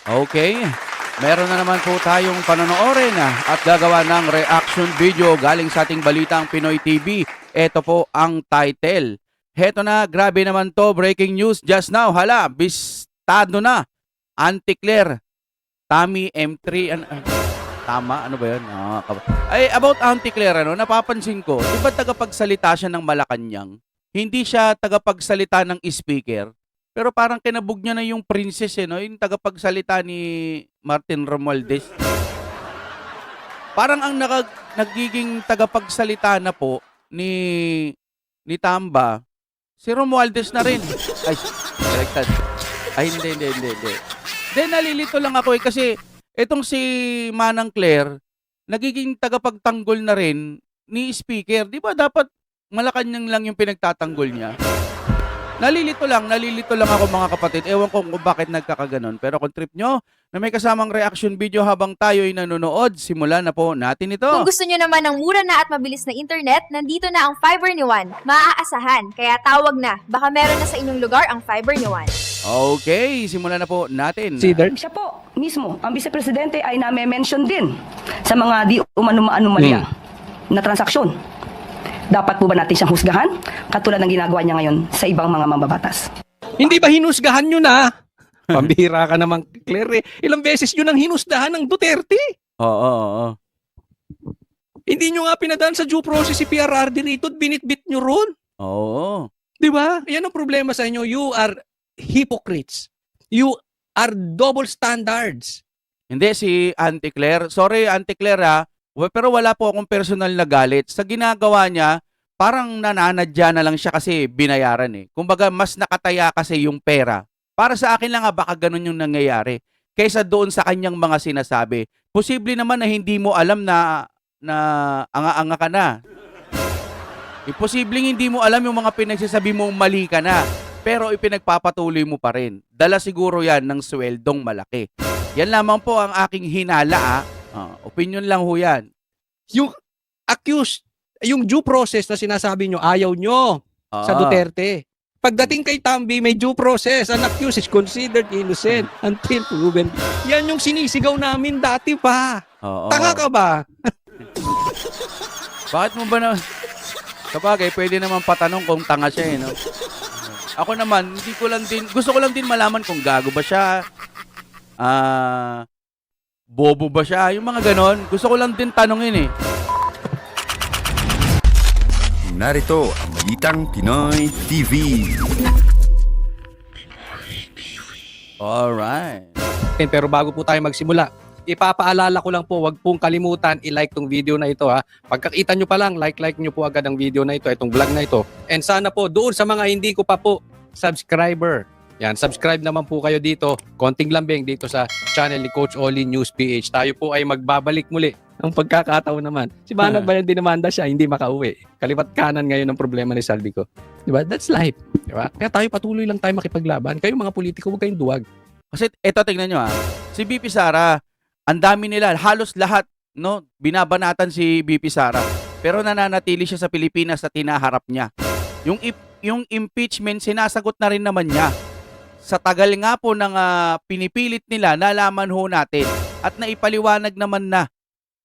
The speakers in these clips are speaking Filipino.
Okay. Meron na naman po tayong panonoorin at gagawa ng reaction video galing sa ating balitang Pinoy TV. Ito po ang title. Heto na, grabe naman to, breaking news just now. Hala, bistado na. Anti-Claire, Tommy M3, tama, ano ba yun? Ay, about Anti-Claire, napapansin ko, di ba tagapagsalita siya ng Malacanang? Hindi siya tagapagsalita ng speaker. Pero parang kinabog niya na yung princess, yung tagapagsalita ni Martin Romualdez. Parang ang nagiging tagapagsalita na po ni Tamba, si Romualdez na rin. Ay, corrected. Ay, hindi. Then nalilito lang ako kasi itong si Manang Claire, nagiging tagapagtanggol na rin ni speaker. Di ba dapat Malacanang lang yung pinagtatanggol niya? Nalilito lang ako mga kapatid. Ewan ko kung bakit nagkakaganon. Pero kung trip nyo na may kasamang reaction video habang tayo'y nanonood, simulan na po natin ito. Kung gusto nyo naman ng mura na at mabilis na internet, nandito na ang Fiber ni Juan. Maaasahan, kaya tawag na. Baka meron na sa inyong lugar ang Fiber ni Juan. Okay, simulan na po natin. Siya po mismo, ang Vice Presidente ay na-mention din sa mga di umano-anomalya na transaksyon. Dapat po ba natin siyang husgahan? Katulad ng ginagawa niya ngayon sa ibang mga mambabatas. Hindi ba hinusgahan nyo na? Pambihira ka naman, Claire. Ilang beses nyo nang hinusgahan ng Duterte. Oo. Hindi nyo nga pinadaan sa due process si PRRD rito at binitbit nyo ron. Oo. Di ba? Yan ang problema sa inyo. You are hypocrites. You are double standards. Hindi, si Auntie Claire. Sorry, Auntie Claire pero wala po akong personal na galit. Sa ginagawa niya, parang nananadya na lang siya kasi binayaran Kumbaga, mas nakataya kasi yung pera. Para sa akin lang baka ganun yung nangyayari. Kaysa doon sa kanyang mga sinasabi. Posible naman na hindi mo alam na anga-anga ka na. Posibleng hindi mo alam yung mga pinagsasabi mong mali ka na. Pero ipinagpapatuloy mo pa rin. Dala siguro yan ng sweldong malaki. Yan lamang po ang aking hinala opinion lang ho yan. Yung accused, yung due process na sinasabi nyo, ayaw nyo sa Duterte. Pagdating kay Tambi, may due process. An accused is considered innocent until proven. Yan yung sinisigaw namin dati pa. Tanga ka ba? Bakit mo ba na... Kapagay, pwede naman patanong kung tanga siya no? Ako naman, gusto ko lang din malaman kung gago ba siya, bobo ba siya, yung mga ganon. Gusto ko lang din tanongin Narito ang Balitang Pinoy TV. Alright. Pero bago po tayo magsimula, ipapaalala ko lang po, wag pong kalimutan i-like tong video na ito Pagkakita nyo pa lang, like nyo po agad ang video na ito, itong vlog na ito. And sana po, doon sa mga hindi ko pa po subscriber, yan, subscribe naman po kayo dito. Konting lambing dito sa channel ni Coach Oli News PH. Tayo po ay magbabalik muli ang pagkakataon naman. Si Banag ba yung dinamanda siya, hindi makauwi. Kalipat kanan ngayon ang problema ni Saldico. Diba? That's life. Diba? Kaya tayo patuloy lang tayo makipaglaban. Kayo mga politiko, huwag kayong duwag. Kasi eto, tingnan nyo si BP Sara, ang dami nila, halos lahat, binabanatan si BP Sara. Pero nananatili siya sa Pilipinas at tinaharap niya. Yung impeachment, sinasagot na rin naman niya. Sa tagal nga po ng pinipilit nila, nalaman ho natin at naipaliwanag naman na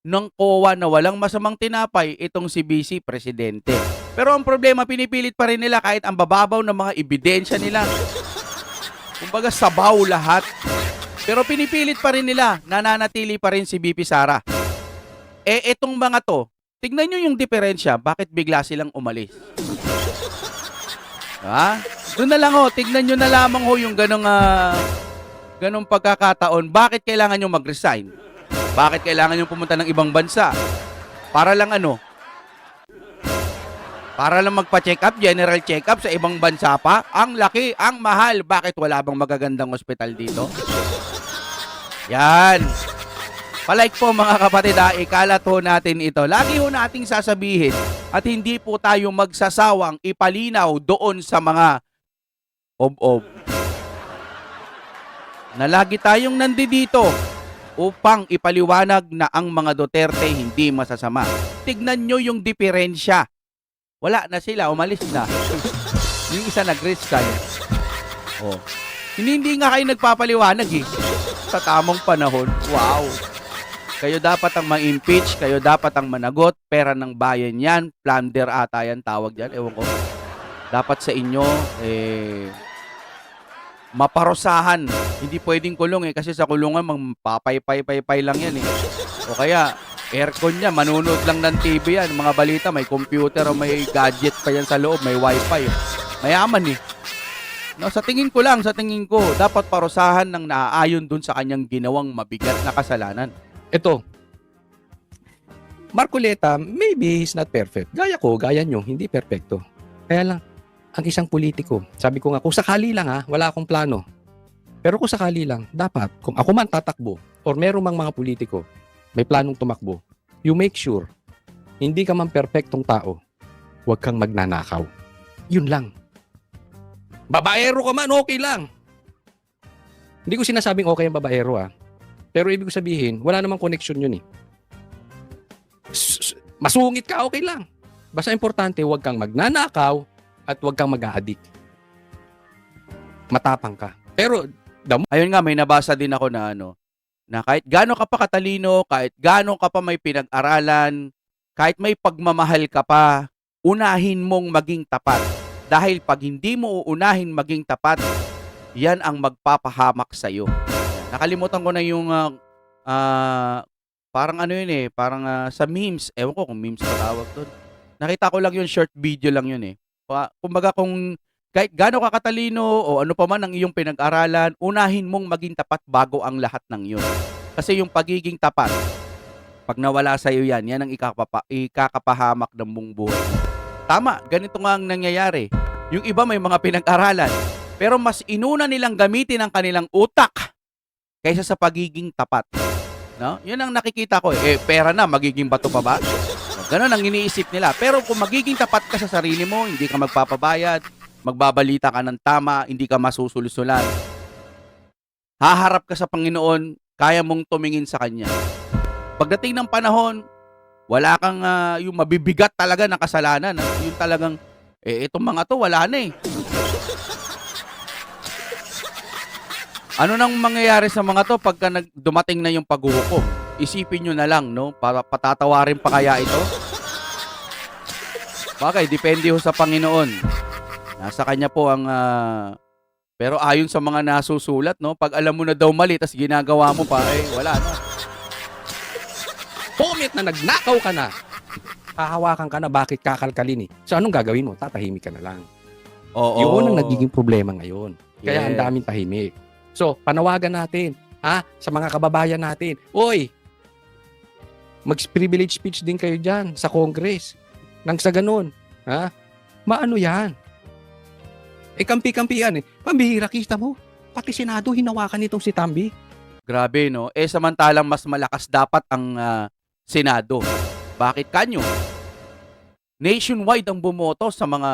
ng COA na walang masamang tinapay itong si BC Presidente. Pero ang problema, pinipilit pa rin nila kahit ang bababaw ng mga ebidensya nila. Kumbaga sabaw lahat. Pero pinipilit pa rin nila, nananatili pa rin si BP Sara. Etong mga to, tignan nyo yung diferensya, bakit bigla silang umalis? Doon na lang tignan nyo na lamang yung ganong pagkakataon. Bakit kailangan nyo mag-resign? Bakit kailangan nyo pumunta ng ibang bansa? Para lang Para lang magpa-check up, general check up sa ibang bansa pa? Ang laki, ang mahal. Bakit wala bang magagandang ospital dito? Yan. Palike po mga kapatid, ikalat ho natin ito. Lagi ho nating sasabihin at hindi po tayo magsasawang ipalinaw doon sa mga ob-ob na lagi tayong nandito upang ipaliwanag na ang mga Duterte hindi masasama. Tignan nyo yung diferensya. Wala na sila, umalis na. Yung isa nag-resign. Hindi nga kayo nagpapaliwanag eh. Sa tamang panahon. Wow. Kayo dapat ang ma-impeach, kayo dapat ang managot, pera ng bayan yan, plunder ata yan tawag dyan, ewan ko. Dapat sa inyo, maparusahan. Hindi pwedeng kulong eh, kasi sa kulungan, magpapay-pay-pay lang yan eh. O kaya, aircon niya, manunod lang ng TV yan. Mga balita, may computer o may gadget pa yan sa loob, may wifi. Mayaman eh. No, sa tingin ko, dapat parusahan ng naaayon dun sa kanyang ginawang mabigat na kasalanan. Ito, Marcoleta, maybe he's not perfect. Gaya ko, gaya nyo, hindi perfecto. Kaya lang, ang isang politiko, sabi ko nga, kung sakali lang wala akong plano. Pero kung sakali lang, dapat, kung ako man tatakbo, or meron mang mga politiko, may planong tumakbo, you make sure, hindi ka man perfectong tao, huwag kang magnanakaw. Yun lang. Babaero ka man, okay lang. Hindi ko sinasabing okay ang babaero Pero ibig ko sabihin, wala namang connection yun eh. Masungit ka, okay lang. Basta importante, huwag kang magnanakaw at huwag kang mag-a-addict. Matapang ka. Pero, Ayun nga, may nabasa din ako na na kahit gaano ka pa katalino, kahit gaano ka pa may pinag-aralan, kahit may pagmamahal ka pa, unahin mong maging tapat. Dahil pag hindi mo uunahin maging tapat, yan ang magpapahamak sa'yo. Nakalimutan ko na yung parang parang sa memes. Ewan ko kung memes pa tawag doon. Nakita ko lang yun, short video lang yun eh. Kumbaga kung kahit gaano ka katalino o ano pa man ang iyong pinag-aralan, unahin mong maging tapat bago ang lahat ng yun. Kasi yung pagiging tapat, pag nawala sa'yo yan ang ikakapahamak ng buong buhay. Tama, ganito nga ang nangyayari. Yung iba may mga pinag-aralan, pero mas inuna nilang gamitin ang kanilang utak kaysa sa pagiging tapat. No? Yun ang nakikita ko pera na, magiging bato pa ba? Ganon ang iniisip nila. Pero kung magiging tapat ka sa sarili mo, hindi ka magpapabayad, magbabalita ka ng tama, hindi ka masusulsulan, haharap ka sa Panginoon, kaya mong tumingin sa Kanya. Pagdating ng panahon, wala kang yung mabibigat talaga na kasalanan. Yung talagang, itong mga to, wala na eh. Ano nang mangyayari sa mga to pagka dumating na yung paghuhukom? Isipin nyo na lang, no? Para patatawarin pa kaya ito? Bagay, depende ho sa Panginoon. Nasa Kanya po ang... pero ayon sa mga nasusulat, no? Pag alam mo na daw mali, tas ginagawa mo pa, wala na. comment na nagnakaw ka na, hahawakan ka na, bakit kakalkalin eh. So anong gagawin mo? Tatahimik ka na lang. Oo. Yun ang nagiging problema ngayon. Kaya ang Yeah. daming tahimik. So, panawagan natin, sa mga kababayan natin, oy, mag-privilege speech din kayo dyan sa Congress. Nang sa ganun, maano yan? Kampi-kampi yan eh. Pambihira, kita mo. Pati Senado, hinawakan nitong si Tambi. Grabe, no? Samantalang mas malakas dapat ang Senado. Bakit kanyo? Nationwide ang bumoto sa mga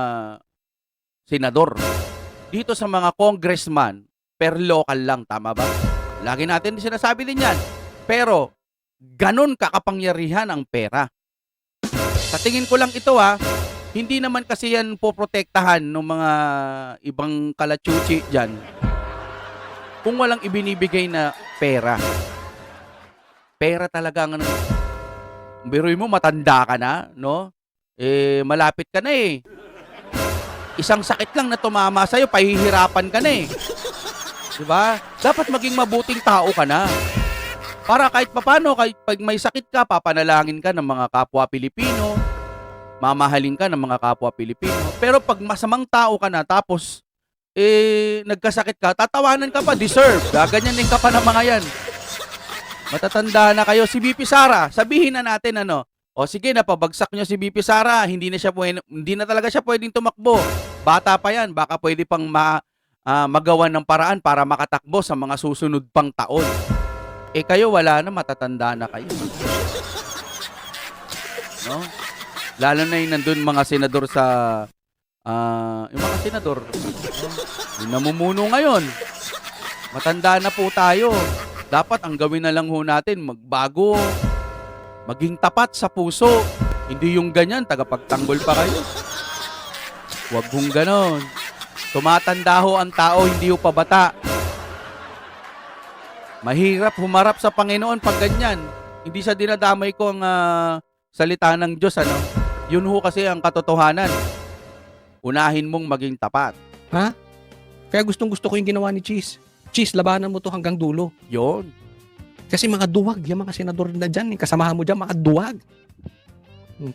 senador. Dito sa mga congressman, per local lang, tama ba? Lagi natin sinasabi din yan. Pero, ganun kakapangyarihan ang pera. Sa tingin ko lang ito hindi naman kasi yan poprotektahan ng mga ibang kalachuchi dyan kung walang ibinibigay na pera. Pera talaga ang biruin mo, matanda ka na, no? Malapit ka na eh. Isang sakit lang na tumama sa'yo, pahihirapan ka na eh. Diba? Dapat maging mabuting tao ka na. Para kahit papano, kahit pag may sakit ka, papanalangin ka ng mga kapwa Pilipino, mamahalin ka ng mga kapwa Pilipino. Pero pag masamang tao ka na, tapos nagkasakit ka, tatawanan ka pa, deserve. Gaganyanin ka pa ng mga yan. Matatanda na kayo. Si BP Sara, sabihin na natin o sige, napabagsak nyo si BP Sara, hindi na talaga siya pwedeng tumakbo. Bata pa yan, baka pwede pang magawan ng paraan para makatakbo sa mga susunod pang taon. Kayo wala na, matatanda na kayo. No? Lalo na yung nandun mga senador sa yung mga senador yung namumuno ngayon. Matanda na po tayo. Dapat ang gawin na lang ho natin, magbago, maging tapat sa puso. Hindi yung ganyan, tagapagtanggol pa kayo. Huwag hong ganon. Tumatanda ho ang tao, hindi ho pa bata. Mahirap humarap sa Panginoon pag ganyan. Hindi sa dinadamay ko ang salita ng Diyos, ano? Yun ho kasi ang katotohanan. Unahin mong maging tapat. Ha? Kaya gustong-gusto ko yung ginawa ni Cheese. Cheese, labanan mo to hanggang dulo. Yun. Kasi mga duwag, yung mga senador na dyan, yung kasamahan mo dyan, mga duwag.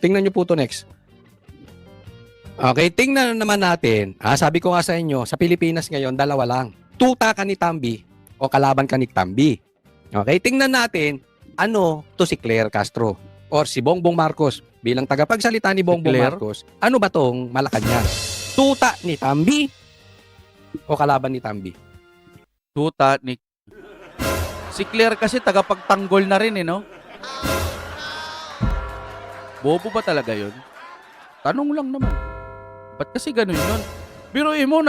Tingnan nyo po to next. Okay, tingnan naman natin. Sabi ko nga sa inyo, sa Pilipinas ngayon, dalawa lang. Tuta ka ni Tambi o kalaban ka ni Tambi. Okay, tingnan natin, ano to si Claire Castro or si Bongbong Marcos bilang tagapagsalita ni Bongbong Claire? Marcos. Ano ba tong Malacanang? Tuta ni Tambi o kalaban ni Tambi? Tuta ni... Si Claire kasi tagapagtanggol na rin, no? Bobo ba talaga yun? Tanong lang naman. Ba't kasi ganun yun? Biruin mo,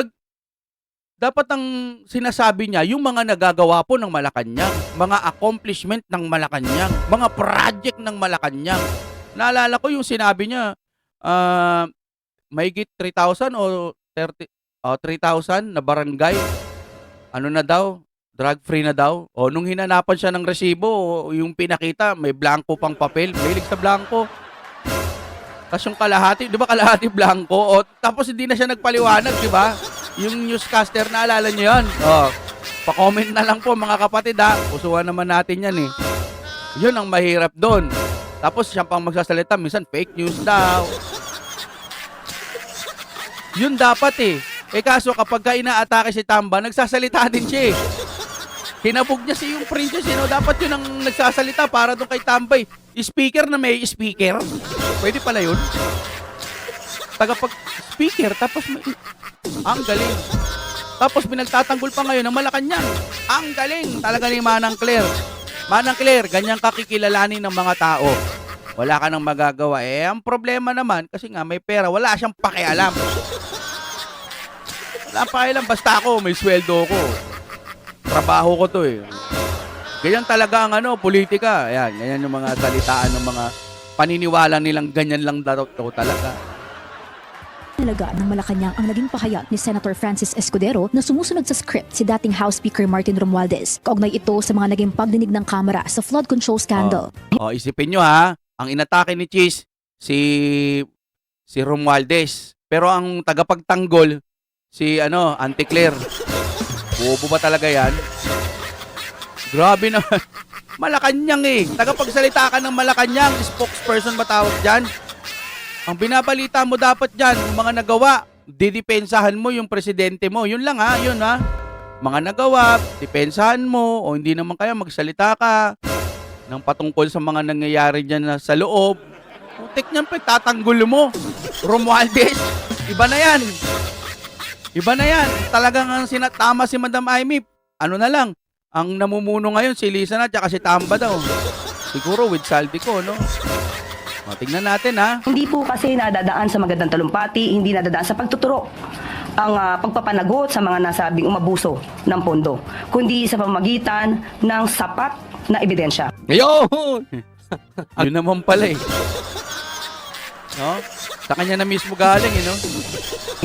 dapat ang sinasabi niya, yung mga nagagawa po ng Malacanang, mga accomplishment ng Malacanang, mga project ng Malacanang. Naalala ko yung sinabi niya, mahigit 3,000 o 3,000 na barangay. Ano na daw? Drug-free na daw. O nung hinanapan siya ng resibo, yung pinakita, may blanco pang papel. Mahilig sa blanco. Tapos yung kalahati, di ba kalahati blanco? O, tapos hindi na siya nagpaliwanag, di ba? Yung newscaster, naalala niyo yun? O, pa-comment na lang po mga kapatid ha. Usuhan naman natin yan eh. Yun ang mahirap doon. Tapos siya pang magsasalita, minsan fake news daw. Yun dapat eh. Kaso kapag ka inaatake si Tamba, nagsasalita din siya eh. Hinabog niya si yung princess, dapat yun ang nagsasalita para doon kay Tambay. Speaker na may speaker. Pwede pala yun. Tagapag-speaker, tapos may... Ang galing. Tapos pinagtatanggol pa ngayon ng Malacanang. Ang galing talaga ni Manang Claire. Manang Claire, ganyang kakikilalanin ng mga tao. Wala ka nang magagawa. Ang problema naman, kasi nga may pera, wala siyang pakialam. Wala pakialam, basta ako, may sweldo ko. Trabaho ko to eh. Ganyan talaga ang politika. Ayan, ganyan yung mga salitaan ng mga paniniwala nilang ganyan lang daw talaga. Talaga ng Malacanang ang naging pahayag ni Senator Francis Escudero na sumusunod sa script si dating House Speaker Martin Romualdez. Kaugnay ito sa mga naging pagdinig ng Kamara sa flood control scandal. Isipin nyo ha, ang inatake ni Cheese, si Romualdez. Pero ang tagapagtanggol, si Auntie Claire. Bobo ba talaga yan? Grabe naman. Malacanang eh. Tagapagsalita ka ng Malacanang. Spokesperson ba tawag dyan? Ang binabalita mo dapat dyan, yung mga nagawa, didepensahan mo yung presidente mo. Yun lang ha, yun ha. Mga nagawa, depensahan mo, o hindi naman kaya magsalita ka ng patungkol sa mga nangyayari dyan na sa loob. Putik niyan pa, tatanggol mo. Romualdez, iba na yan. Iba na yan. Talagang ang sinatama si Madam Amy. Ano na lang, ang namumuno ngayon si Lisa na tsaka si Tamba daw. Siguro with saldi ko, no? Tingnan natin ha. Hindi po kasi nadadaan sa magandang talumpati, hindi nadadaan sa pagtuturo ang pagpapanagot sa mga nasabing umabuso ng pondo, kundi sa pamamagitan ng sapat na ebidensya. Ngayon! Yun naman pala eh. No? Sa kanya na mismo galing eh, no?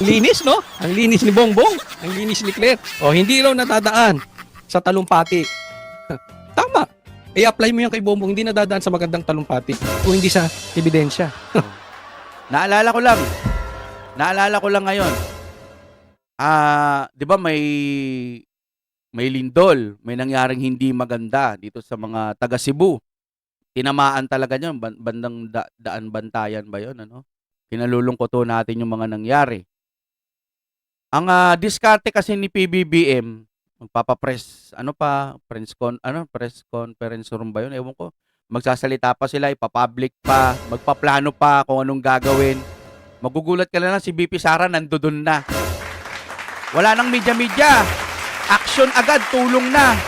Ang linis, no? Ang linis ni Bongbong. Ang linis ni Claire. Hindi raw natadaan sa talumpati. Tama. I-apply mo yan kay Bongbong. Hindi nadadaan sa magandang talumpati kung hindi sa ebidensya. Naalala ko lang ngayon. 'Di ba may lindol, may nangyaring hindi maganda dito sa mga taga Cebu. Tinamaan talaga niyan, bandang daan bantayan ba 'yon, ano? Kinalulungkot natin yung mga nangyari. Ang diskarte kasi ni PBBM, magpapapress, press conference room ba yun? Ewan ko. Magsasalita pa sila, ipapublic pa, magpaplano pa kung anong gagawin. Magugulat ka na lang, si BP Sara nandoon na. Wala nang media-media. Action agad, tulong na.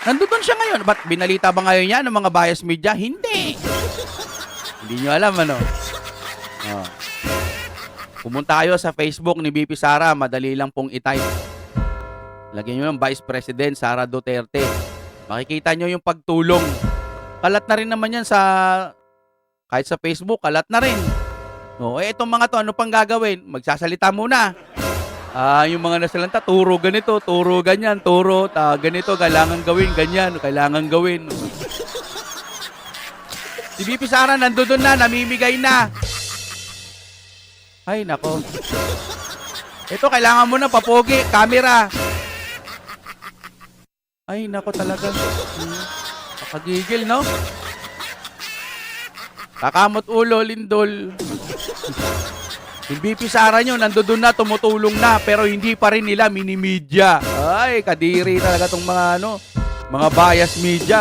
Nandoon siya ngayon. Ba't binalita ba ngayon yan ng mga bias media? Hindi. Hindi nyo alam, ano? Pumunta kayo sa Facebook ni BP Sara, madali lang pong i-type. Lagyan nyo yung Vice President Sara Duterte. Makikita nyo yung pagtulong. Kalat na rin naman yan kahit sa Facebook, kalat na rin. No, itong mga to, ano pang gagawin? Magsasalita muna. Yung mga nasalanta, turo ganito, turo ganyan, turo, ganito, kailangan gawin, ganyan, kailangan gawin. Si VP Sara nandoon na, namimigay na. Ay, nako. Ito, kailangan mo na papogi, camera. Ay, nako talaga. Nakagigil, no? Kakamot ulo, lindol. Yung VP Sara nyo, nandoon na, tumutulong na, pero hindi pa rin nila minimedya. Ay, kadiri talaga tong mga mga bias media.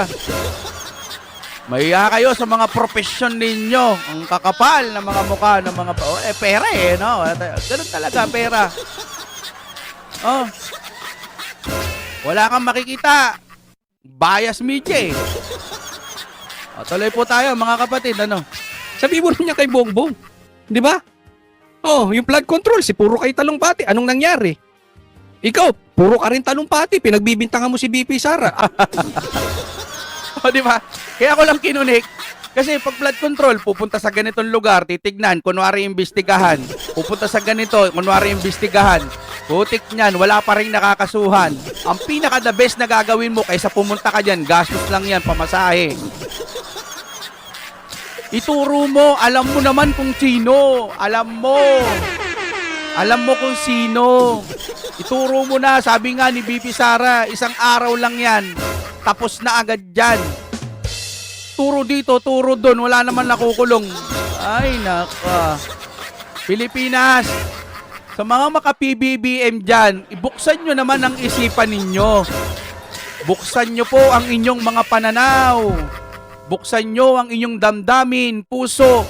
Mahiya kayo sa mga profesyon ninyo. Ang kakapal na mga mukha ng mga pera no? Ganun talaga, pera. Oh. Wala kang makikita. Bias media tuloy po tayo, mga kapatid, Sabi mo niya kay Bongbong. Di ba? Oh, yung flood control, si puro kay talumpati. Anong nangyari? Ikaw, puro ka rin talumpati. Pinagbibintangan mo si BP Sara. O, di ba? Kaya ako lang kinunik. Kasi pag flood control, pupunta sa ganitong lugar, titignan, kunwari imbestigahan. Pupunta sa ganito, kunwari imbestigahan. Putik niyan, wala pa rin nakakasuhan. Ang pinaka-the best na gagawin mo kaysa pumunta ka dyan, gastos lang yan, pamasahe. Ituro mo, alam mo naman kung sino. Alam mo kung sino. Ituro mo na, sabi nga ni BP Sara, isang araw lang yan. Tapos na agad dyan. Turo dito, turo doon, wala naman nakukulong. Ay, naka. Pilipinas, sa mga maka-PBBM dyan, ibuksan nyo naman ang isipan ninyo. Buksan nyo po ang inyong mga pananaw. Buksan nyo ang inyong damdamin, puso,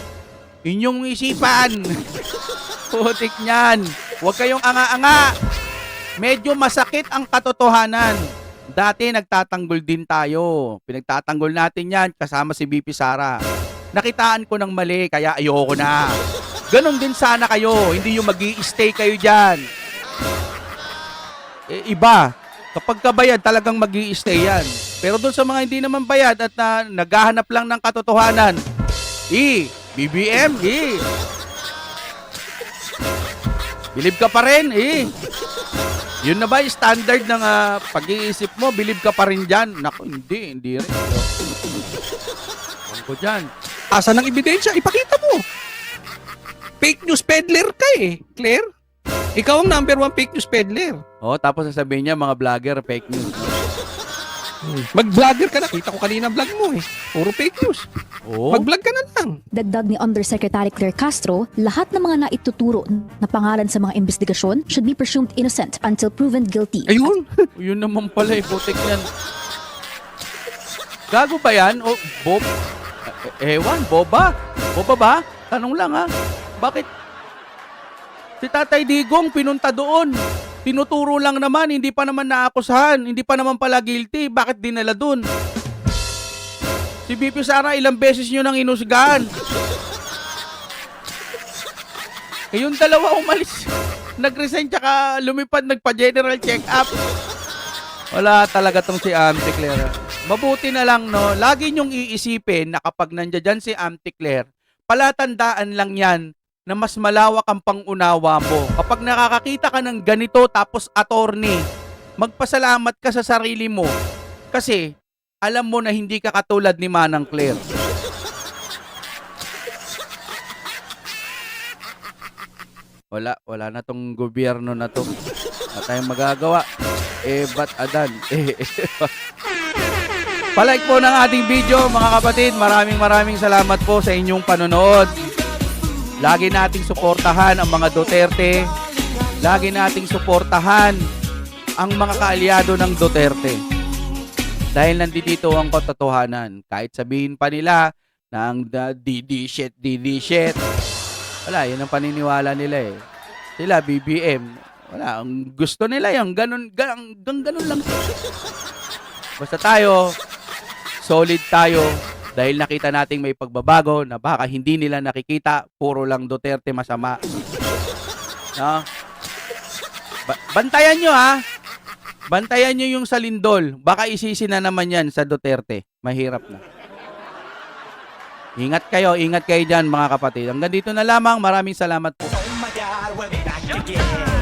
inyong isipan. Putik niyan. Huwag kayong anga-anga. Medyo masakit ang katotohanan. Dati nagtatanggol din tayo. Pinagtatanggol natin yan kasama si BP Sara. Nakitaan ko ng mali, kaya ayoko na. Ganon din sana kayo. Hindi yung mag-i-stay kayo dyan. Iba. Kapag kabayad, talagang mag-i-stay yan. Pero doon sa mga hindi naman bayad at naghahanap lang ng katotohanan, BBM, bilib ka pa rin, Yun na ba yung standard ng pag-iisip mo? Bilib ka pa rin dyan? Naku, hindi rin. Ano ko dyan? Asa ng ebidensya? Ipakita mo. Fake news peddler ka Claire. Ikaw ang number 1 fake news peddler. Tapos sasabihin niya, mga vlogger, fake news. Mag-vlogger ka na. Kita ko kanina vlog mo Puro fake news. Mag-vlog ka na lang. Dagdag ni Undersecretary Claire Castro, lahat ng mga naituturo na pangalan sa mga investigasyon should be presumed innocent until proven guilty. Ayun. Yun naman pala, putik yan. Gago ba yan? Bob? Ewan, Boba? Boba ba? Tanong lang Bakit? Si Tatay Digong pinunta doon. Tinuturo lang naman, hindi pa naman naakusahan, hindi pa naman pala guilty. Bakit dinala doon? Si BP Sara, ilang beses nyo nang inusgahan. Kayong dalawa umalis. Nag-resign tsaka lumipad, nagpa-general check-up. Wala talaga tong si Auntie Claire. Mabuti na lang, lagi nyong iisipin na kapag nandiyan dyan si Auntie Claire, palatandaan lang yan na mas malawak ang pangunawa mo. Kapag nakakakita ka ng ganito tapos attorney, magpasalamat ka sa sarili mo. Kasi alam mo na hindi ka katulad ni Manang Claire. Wala na tong gobyerno na to. Wala tayong magagawa. Ba't adan? Palike po ng ating video, mga kapatid. Maraming salamat po sa inyong panonood. Lagi nating suportahan ang mga Duterte. Lagi nating suportahan ang mga kaalyado ng Duterte. Dahil nandito ang katotohanan. Kahit sabihin pa nila na ang DD shit. Wala, yun ang paniniwala nila Sila, BBM. Wala, ang gusto nila yung ganun lang. Basta tayo, solid tayo. Dahil nakita nating may pagbabago na baka hindi nila nakikita, puro lang Duterte masama. No? Bantayan nyo Bantayan nyo yung sa Lindol. Baka isisi na naman yan sa Duterte. Mahirap na. Ingat kayo dyan, mga kapatid. Hanggang dito na lamang. Maraming salamat po. Oh my God, we're back again.